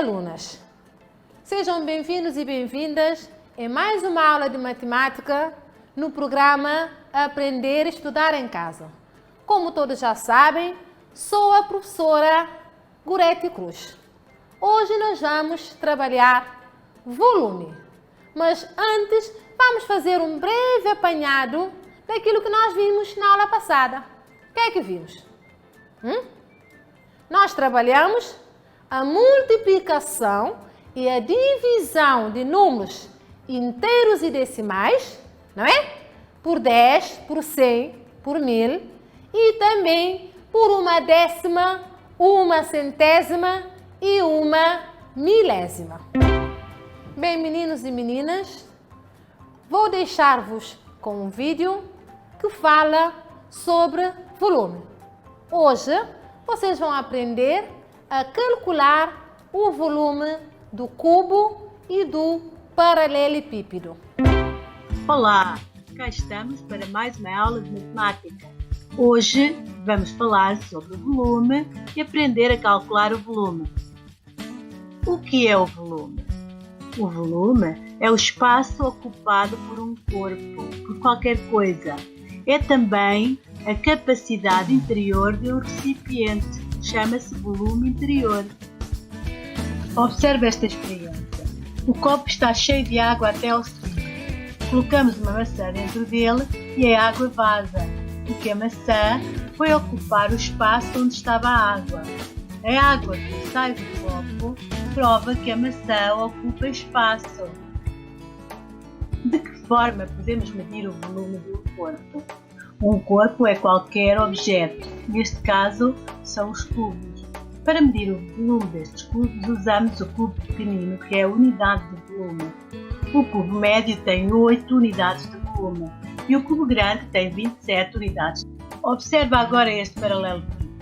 alunas. Sejam bem-vindos e bem-vindas em mais uma aula de matemática no programa Aprender e Estudar em Casa. Como todos já sabem, sou a professora Gorete Cruz. Hoje nós vamos trabalhar volume, mas antes vamos fazer um breve apanhado daquilo que nós vimos na aula passada. O que é que vimos? Nós trabalhamos a multiplicação e a divisão de números inteiros e decimais, não é? Por 10, por 100, por 1000 e também por uma décima, uma centésima e uma milésima. Bem, meninos e meninas, vou deixar-vos com um vídeo que fala sobre volume. Hoje vocês vão aprender a calcular o volume do cubo e do paralelepípedo. Olá, cá estamos para mais uma aula de matemática. Hoje vamos falar sobre o volume e aprender a calcular o volume. O que é o volume? O volume é o espaço ocupado por um corpo, por qualquer coisa. É também a capacidade interior de um recipiente. Chama-se volume interior. Observe esta experiência. O copo está cheio de água até ao cimo. Colocamos uma maçã dentro dele e a água vaza, porque a maçã foi ocupar o espaço onde estava a água. A água que sai do copo prova que a maçã ocupa espaço. De que forma podemos medir o volume de um corpo? Um corpo é qualquer objeto, neste caso são os cubos. Para medir o volume destes cubos, usamos o cubo pequenino, que é a unidade de volume. O cubo médio tem 8 unidades de volume e o cubo grande tem 27 unidades. Observa agora este paralelepípedo.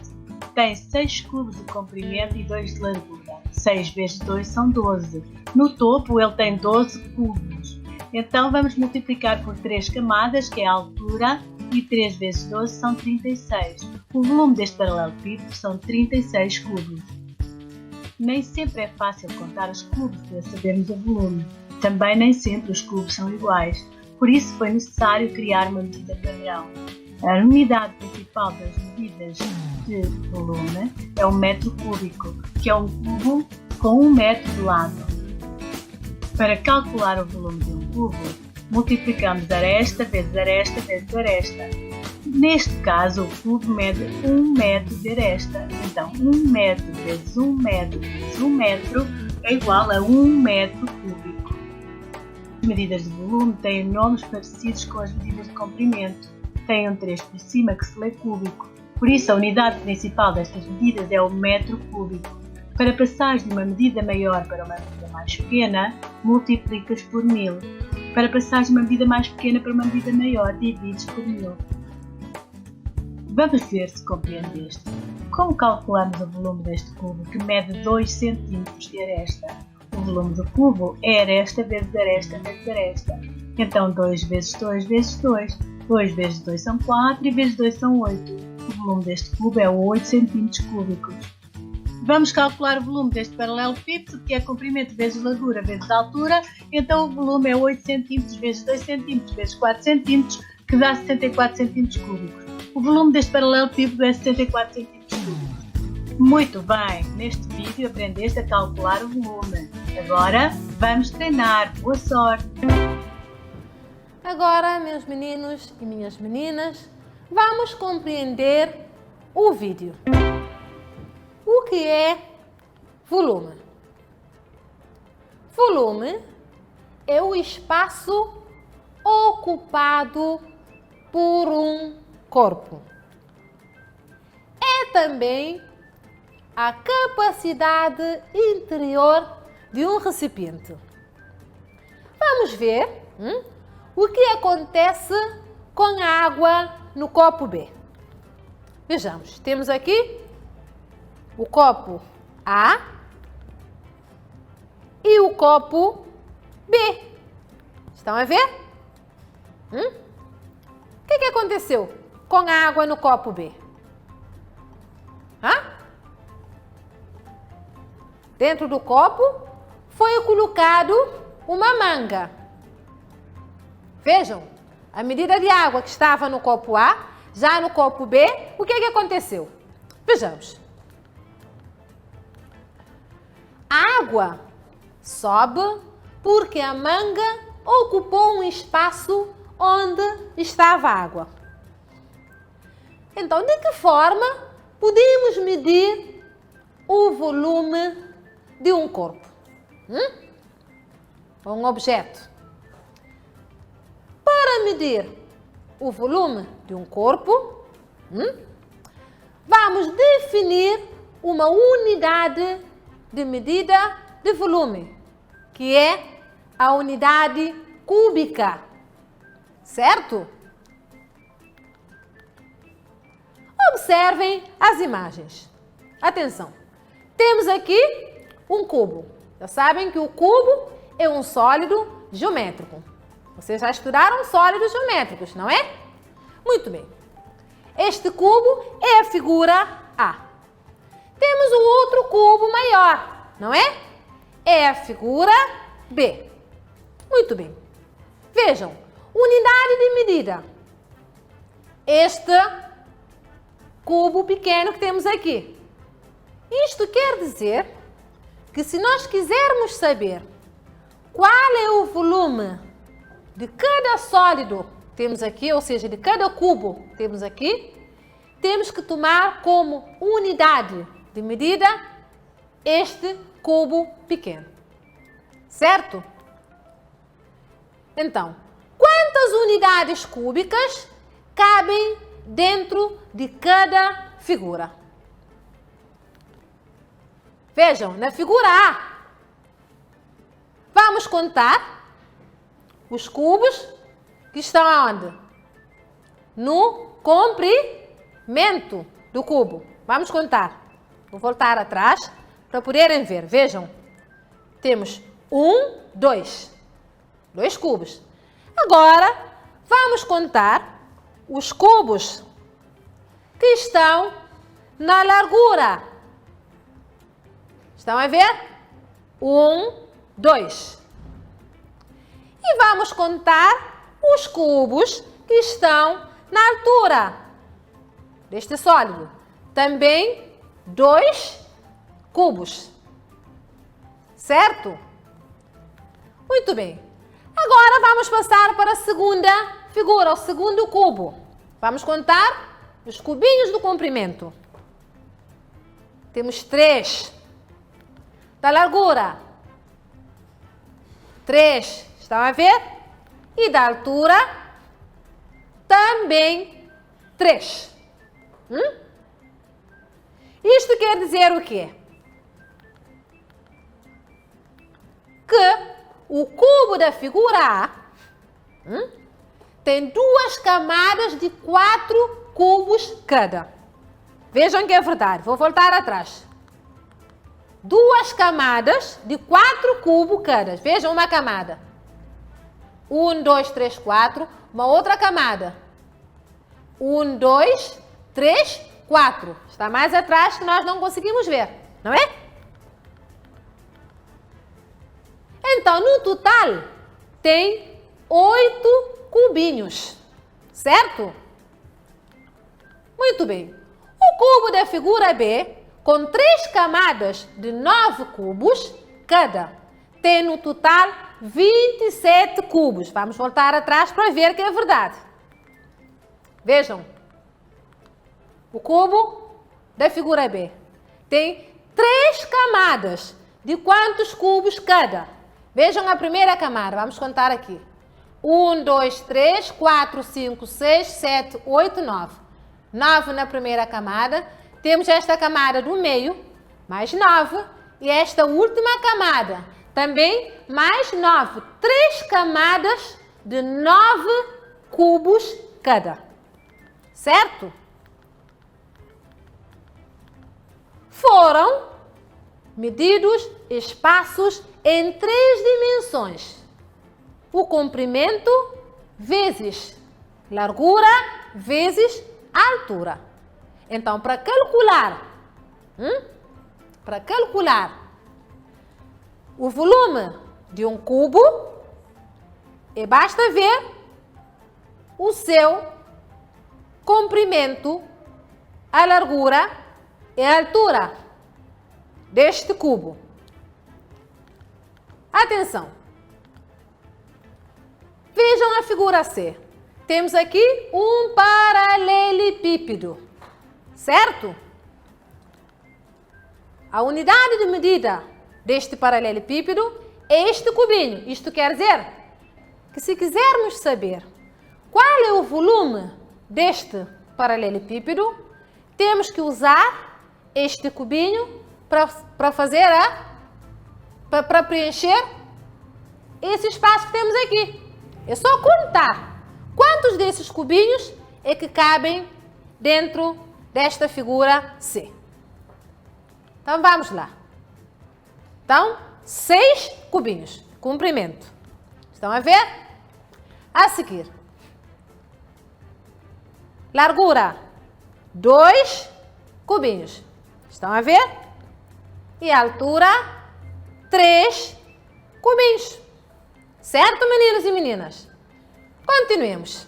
Tem 6 cubos de comprimento e 2 de largura. 6 vezes 2 são 12. No topo ele tem 12 cubos. Então vamos multiplicar por 3 camadas, que é a altura, e 3 vezes 12 são 36. O volume deste paralelepípedo são 36 cubos. Nem sempre é fácil contar os cubos para sabermos o volume. Também nem sempre os cubos são iguais. Por isso foi necessário criar uma medida padrão. A unidade principal das medidas de volume é o metro cúbico, que é um cubo com 1 metro de lado. Para calcular o volume de um cubo, multiplicamos aresta vezes aresta vezes aresta. Neste caso, o cubo mede 1 metro de aresta. Então, 1 metro vezes 1 metro vezes 1 metro é igual a 1 metro cúbico. As medidas de volume têm nomes parecidos com as medidas de comprimento. Têm um 3 por cima que se lê cúbico. Por isso, a unidade principal destas medidas é o metro cúbico. Para passares de uma medida maior para uma medida mais pequena, multiplicas por 1000. Para passares de uma medida mais pequena para uma medida maior, divides por 1000. Vamos ver se compreendeste. Como calculamos o volume deste cubo, que mede 2 cm de aresta? O volume do cubo é aresta vezes aresta vezes aresta. Então 2 vezes 2 vezes 2. 2 vezes 2 são 4 e vezes 2 são 8. O volume deste cubo é 8 cm cúbicos. Vamos calcular o volume deste paralelepípedo, que é comprimento vezes largura vezes altura. Então o volume é 8 cm vezes 2 cm vezes 4 cm, que dá 64 cm cúbicos. O volume deste paralelepípedo é 64 cm cúbicos. Muito bem, neste vídeo aprendeste a calcular o volume. Agora vamos treinar. Boa sorte! Agora, meus meninos e minhas meninas, vamos compreender o vídeo. O que é volume? Volume é o espaço ocupado por um corpo. É também a capacidade interior de um recipiente. Vamos ver o que acontece com a água no copo B. Vejamos, temos aqui o copo A e o copo B. Estão a ver? O que aconteceu com a água no copo B? Dentro do copo foi colocado uma manga. Vejam, a medida de água que estava no copo A, já no copo B, o que aconteceu? Vejamos. A água sobe porque a manga ocupou um espaço onde estava a água. Então, de que forma podemos medir o volume de um corpo? Um objeto. Para medir o volume de um corpo, vamos definir uma unidade de medida de volume, que é a unidade cúbica, certo? Observem as imagens. Atenção, temos aqui um cubo. Já sabem que o cubo é um sólido geométrico. Vocês já estudaram sólidos geométricos, não é? Muito bem. Este cubo é a figura A. Temos o outro cubo maior, não é? É a figura B. Muito bem. Vejam, unidade de medida. Este cubo pequeno que temos aqui. Isto quer dizer que se nós quisermos saber qual é o volume de cada sólido que temos aqui, ou seja, de cada cubo que temos aqui, temos que tomar como unidade de medida este cubo pequeno. Certo? Então, quantas unidades cúbicas cabem dentro de cada figura? Vejam, na figura A, vamos contar os cubos que estão aonde? No comprimento do cubo. Vamos contar. Vou voltar atrás para poderem ver. Vejam, temos 2 cubos. Agora, vamos contar os cubos que estão na largura. Estão a ver? 2. E vamos contar os cubos que estão na altura deste sólido. Também 2 cubos. Certo? Muito bem. Agora vamos passar para a segunda figura, o segundo cubo. Vamos contar os cubinhos do comprimento. Temos 3. Da largura, 3. Estão a ver? E da altura, também 3. Isto quer dizer o quê? Que o cubo da figura A tem 2 camadas de 4 cubos cada. Vejam que é verdade. Vou voltar atrás. 2 camadas de 4 cubos cada. Vejam uma camada. 1, 2, 3, 4. Uma outra camada. 1, 2, 3, 4. Está mais atrás que nós não conseguimos ver, não é? Então, no total, tem 8 cubinhos, certo? Muito bem. O cubo da figura B, com 3 camadas de 9 cubos cada, tem no total 27 cubos. Vamos voltar atrás para ver que é verdade. Vejam. O cubo da figura B tem 3 camadas de quantos cubos cada? Vejam a primeira camada. Vamos contar aqui. 1, 2, 3, 4, 5, 6, 7, 8, 9. 9 na primeira camada. Temos esta camada do meio, mais 9. E esta última camada, também mais 9. 3 camadas de 9 cubos cada. Certo? Foram medidos espaços em 3 dimensões. O comprimento vezes largura vezes altura. Então, para calcular o volume de um cubo e basta ver o seu comprimento, a largura e a altura deste cubo. Atenção! Vejam a figura C. Temos aqui um paralelepípedo, certo? A unidade de medida deste paralelepípedo é este cubinho. Isto quer dizer que se quisermos saber qual é o volume deste paralelepípedo, temos que usar este cubinho para fazer para preencher esse espaço que temos aqui. É só contar quantos desses cubinhos é que cabem dentro desta figura C. Então vamos lá. Então, 6 cubinhos, comprimento. Estão a ver? A seguir, largura, 2 cubinhos. Estão a ver? E altura, 3 cubinhos. Certo, meninos e meninas? Continuemos.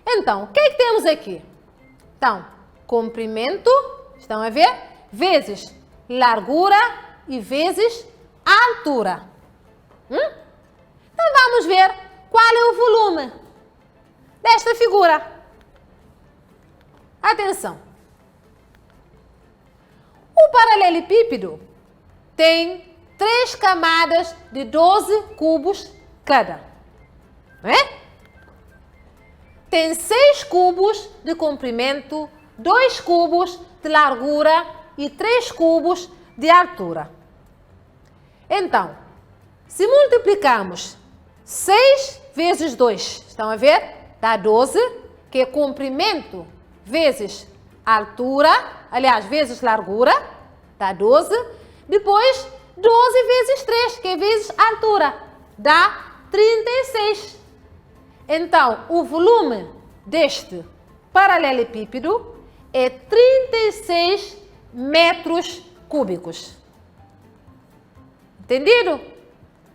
Então, o que é que temos aqui? Então, comprimento, estão a ver? Vezes largura e vezes altura. Então, vamos ver qual é o volume desta figura. Atenção. O paralelepípedo tem 3 camadas de 12 cubos cada. Não é? Tem 6 cubos de comprimento, 2 cubos de largura e 3 cubos de altura. Então, se multiplicamos 6 vezes 2, estão a ver? Dá 12, que é comprimento vezes altura, aliás, vezes largura, dá 12. Depois, 12 vezes 3, que é vezes altura, dá 36. Então, o volume deste paralelepípedo é 36 metros cúbicos. Entendido?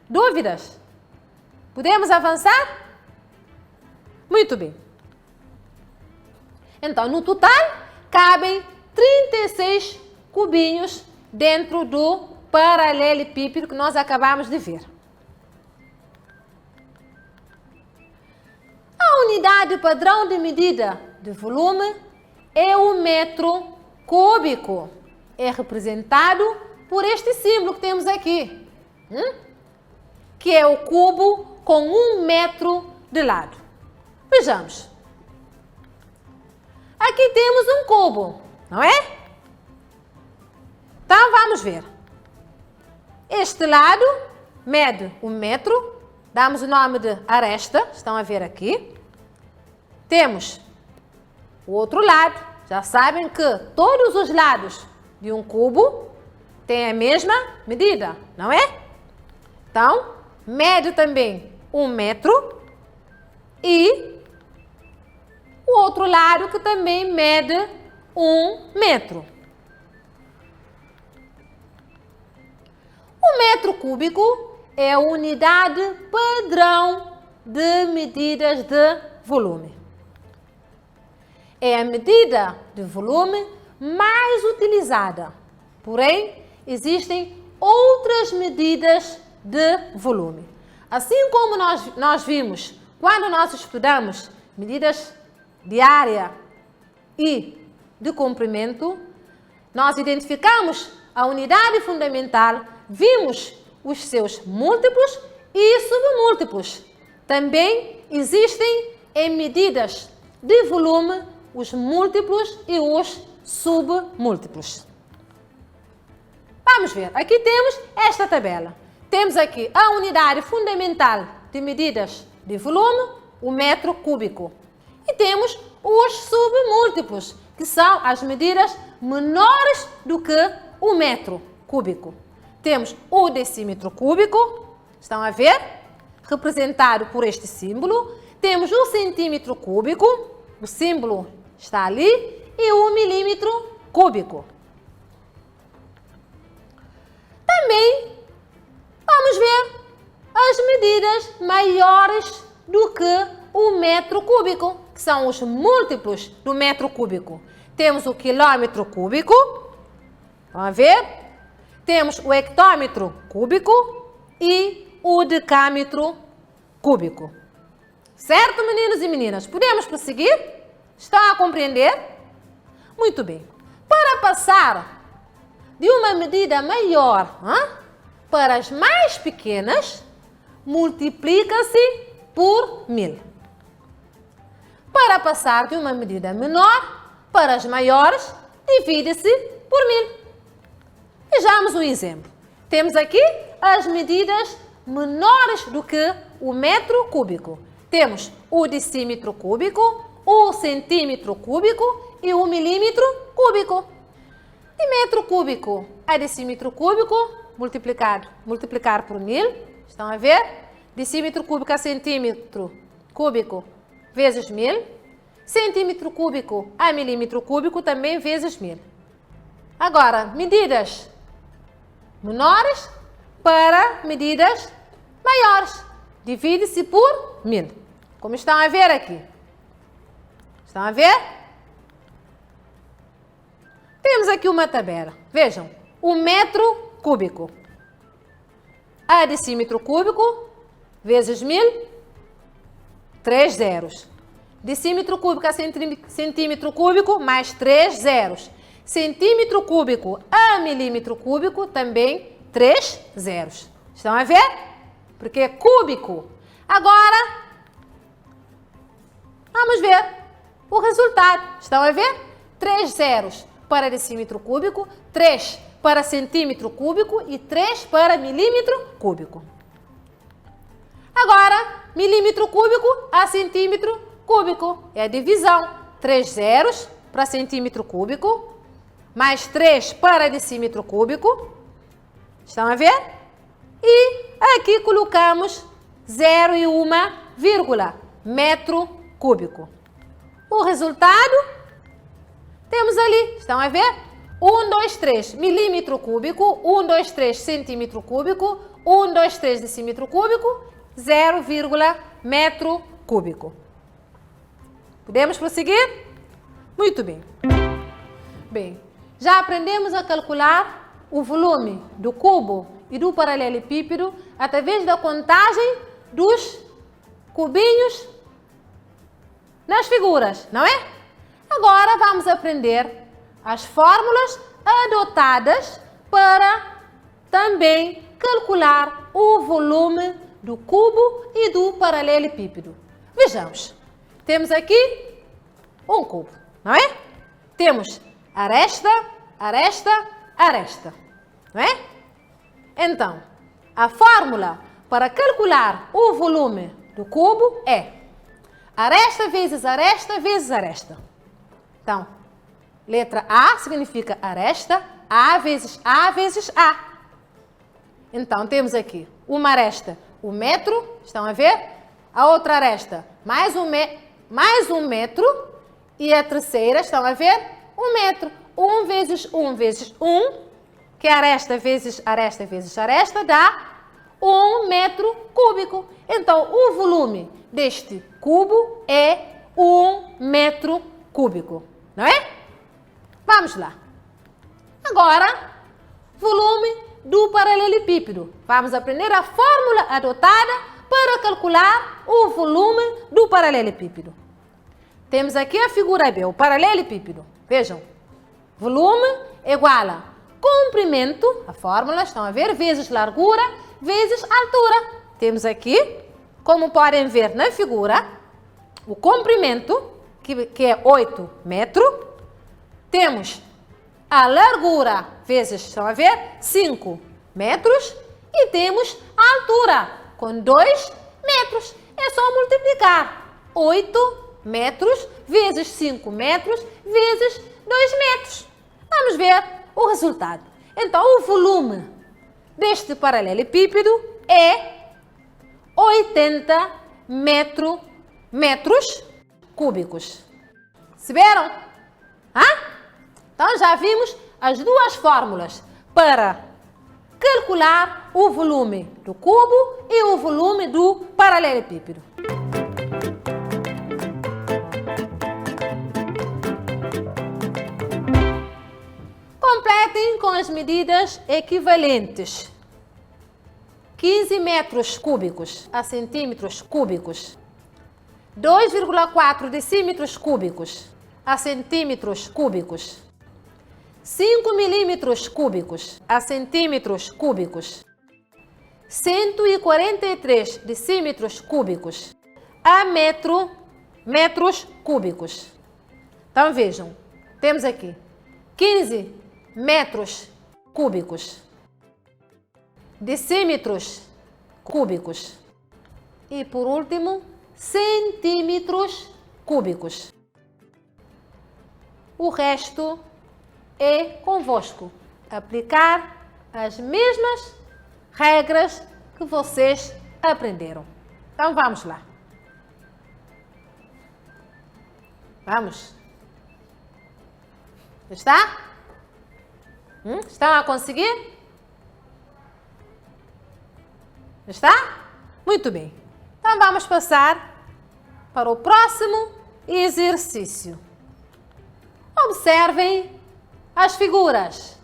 Dúvidas? Podemos avançar? Muito bem. Então, no total, cabem 36 cubinhos dentro do paralelepípedo que nós acabamos de ver. A unidade padrão de medida de volume é o metro cúbico. É representado por este símbolo que temos aqui, que é o cubo com 1 metro de lado. Vejamos. Aqui temos um cubo, não é? Então, vamos ver. Este lado mede 1 metro, damos o nome de aresta, estão a ver aqui. Temos o outro lado, já sabem que todos os lados de um cubo têm a mesma medida, não é? Então, mede também 1 metro e o outro lado que também mede 1 metro. O metro cúbico é a unidade padrão de medidas de volume. É a medida de volume mais utilizada. Porém, existem outras medidas de volume. Assim como nós vimos quando nós estudamos medidas de área e de comprimento, nós identificamos a unidade fundamental, vimos os seus múltiplos e submúltiplos. Também existem em medidas de volume os múltiplos e os submúltiplos. Vamos ver, aqui temos esta tabela. Temos aqui a unidade fundamental de medidas de volume, o metro cúbico. E temos os submúltiplos, que são as medidas menores do que o metro cúbico. Temos o decímetro cúbico, estão a ver? Representado por este símbolo. Temos o centímetro cúbico, o símbolo está ali, e o milímetro cúbico. Também Vamos ver as medidas maiores do que o metro cúbico, que são os múltiplos do metro cúbico. Temos o quilômetro cúbico, vamos ver? Temos o hectômetro cúbico e o decâmetro cúbico. Certo, meninos e meninas? Podemos prosseguir? Estão a compreender? Muito bem. Para passar de uma medida maior para as mais pequenas, multiplica-se por 1000. Para passar de uma medida menor para as maiores, divide-se por 1000. Vejamos um exemplo. Temos aqui as medidas menores do que o metro cúbico. Temos o decímetro cúbico, o centímetro cúbico e o milímetro cúbico. De metro cúbico a decímetro cúbico, multiplicar por 1000. Estão a ver? Decímetro cúbico a centímetro cúbico vezes 1000. Centímetro cúbico a milímetro cúbico também vezes 1000. Agora, medidas menores para medidas maiores. Divide-se por 1000. Como estão a ver aqui. Estão a ver? Temos aqui uma tabela. Vejam, o metro cúbico a decímetro cúbico vezes 1000, 3 zeros. Decímetro cúbico a centímetro cúbico, mais 3 zeros. Centímetro cúbico a milímetro cúbico, também 3 zeros. Estão a ver? Porque é cúbico. Agora, vamos ver o resultado. Estão a ver? 3 zeros para decímetro cúbico, 3 para centímetro cúbico e 3 para milímetro cúbico. Agora, milímetro cúbico a centímetro cúbico. É a divisão. 3 zeros para centímetro cúbico, mais 3 para decímetro cúbico. Estão a ver? E aqui colocamos 0 e 1 vírgula, metro cúbico. O resultado, temos ali, estão a ver? 1, 2, 3 milímetro cúbico, 1, 2, 3 centímetro cúbico, 1, 2, 3 decímetro cúbico, 0, metro cúbico. Podemos prosseguir? Muito bem. Bem, já aprendemos a calcular o volume do cubo e do paralelepípedo através da contagem dos cubinhos nas figuras, não é? Agora vamos aprender as fórmulas adotadas para também calcular o volume do cubo e do paralelepípedo. Vejamos. Temos aqui um cubo, não é? Temos aresta, aresta, aresta, não é? Então, a fórmula para calcular o volume do cubo é aresta vezes aresta vezes aresta. Então, letra A significa aresta, A vezes A vezes A. Então, temos aqui uma aresta, o metro, estão a ver? A outra aresta, mais um metro. E a terceira, estão a ver? 1 metro. 1 vezes 1 vezes 1, que é aresta vezes aresta vezes aresta, dá 1 metro cúbico. Então, o volume deste cubo é 1 metro cúbico, não é? Vamos lá. Agora, volume do paralelepípedo. Vamos aprender a fórmula adotada para calcular o volume do paralelepípedo. Temos aqui a figura B, o paralelepípedo. Vejam, volume igual a comprimento, a fórmula, estão a ver, vezes largura, vezes altura. Temos aqui, como podem ver na figura, o comprimento, que é 8 metros. Temos a largura, vezes, estão a ver, 5 metros. E temos a altura, com 2 metros. É só multiplicar 8 metros vezes 5 metros vezes 2 metros. Vamos ver o resultado. Então, o volume deste paralelepípedo é 80 metros cúbicos. Perceberam? Então, já vimos as duas fórmulas para calcular o volume do cubo e o volume do paralelepípedo. Completem com as medidas equivalentes. 15 metros cúbicos a centímetros cúbicos. 2,4 decímetros cúbicos a centímetros cúbicos. 5 milímetros cúbicos a centímetros cúbicos. 143 decímetros cúbicos a metros cúbicos. Então vejam, temos aqui 15 metros cúbicos, decímetros cúbicos e, por último, centímetros cúbicos. O resto é convosco aplicar as mesmas regras que vocês aprenderam. Então vamos lá. Vamos. Está? Estão a conseguir? Está? Muito bem. Então vamos passar para o próximo exercício. Observem as figuras.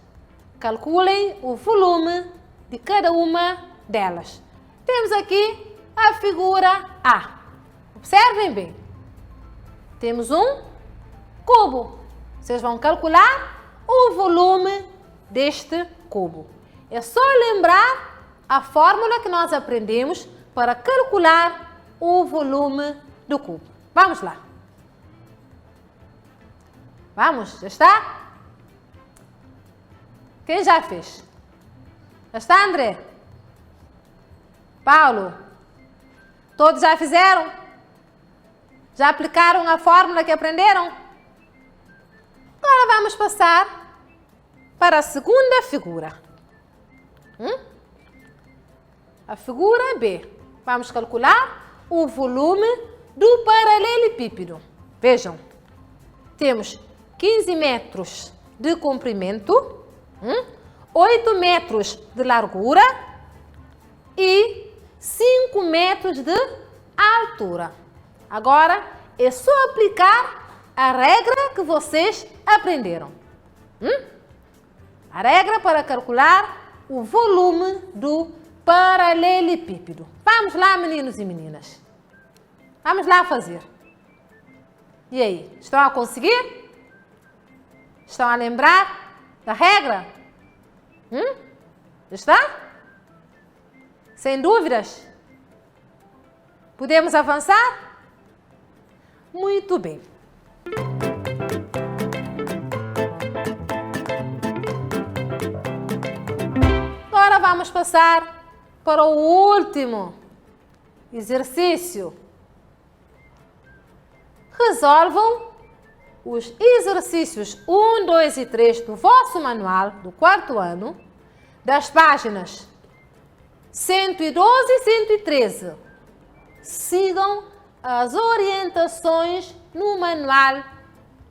Calculem o volume de cada uma delas. Temos aqui a figura A. Observem bem. Temos um cubo. Vocês vão calcular o volume deste cubo. É só lembrar a fórmula que nós aprendemos para calcular o volume do cubo. Vamos lá. Vamos, já está? Quem já fez? Já está, André? Paulo? Todos já fizeram? Já aplicaram a fórmula que aprenderam? Agora vamos passar para a segunda figura. A figura B. Vamos calcular o volume do paralelepípedo. Vejam, temos 15 metros de comprimento, 8 metros de largura e 5 metros de altura. Agora é só aplicar a regra que vocês aprenderam. A regra para calcular o volume do paralelepípedo. Vamos lá, meninos e meninas. Vamos lá fazer. E aí, estão a conseguir? Estão a lembrar da regra? Está? Sem dúvidas? Podemos avançar? Muito bem. Agora vamos passar para o último exercício. Resolvam os exercícios 1, 2 e 3 do vosso manual do 4º ano, das páginas 112 e 113. Sigam as orientações no manual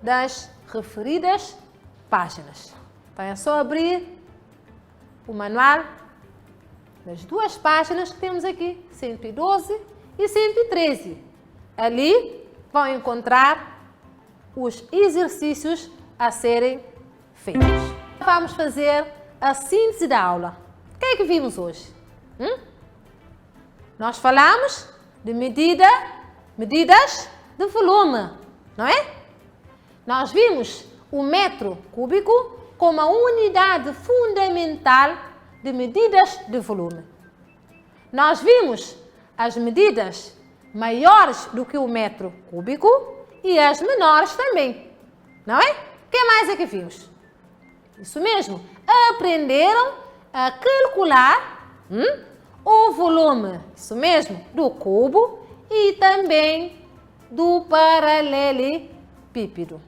das referidas páginas. Então é só abrir o manual das duas páginas que temos aqui, 112 e 113. Ali vão encontrar os exercícios a serem feitos. Vamos fazer a síntese da aula. O que é que vimos hoje? Nós falamos de medidas de volume, não é? Nós vimos o metro cúbico como a unidade fundamental de medidas de volume. Nós vimos as medidas maiores do que o metro cúbico e as menores também, não é? O que mais é que vimos? Isso mesmo, aprenderam a calcular o volume, isso mesmo, do cubo e também do paralelepípedo.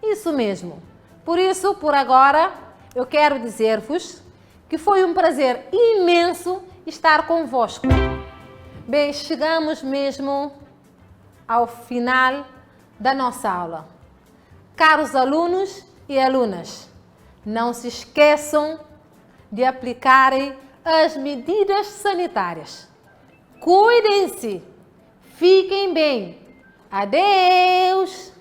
Isso mesmo. Por isso, por agora, eu quero dizer-vos que foi um prazer imenso estar convosco. Bem, chegamos mesmo ao final da nossa aula. Caros alunos e alunas, não se esqueçam de aplicarem as medidas sanitárias. Cuidem-se. Fiquem bem. Adeus!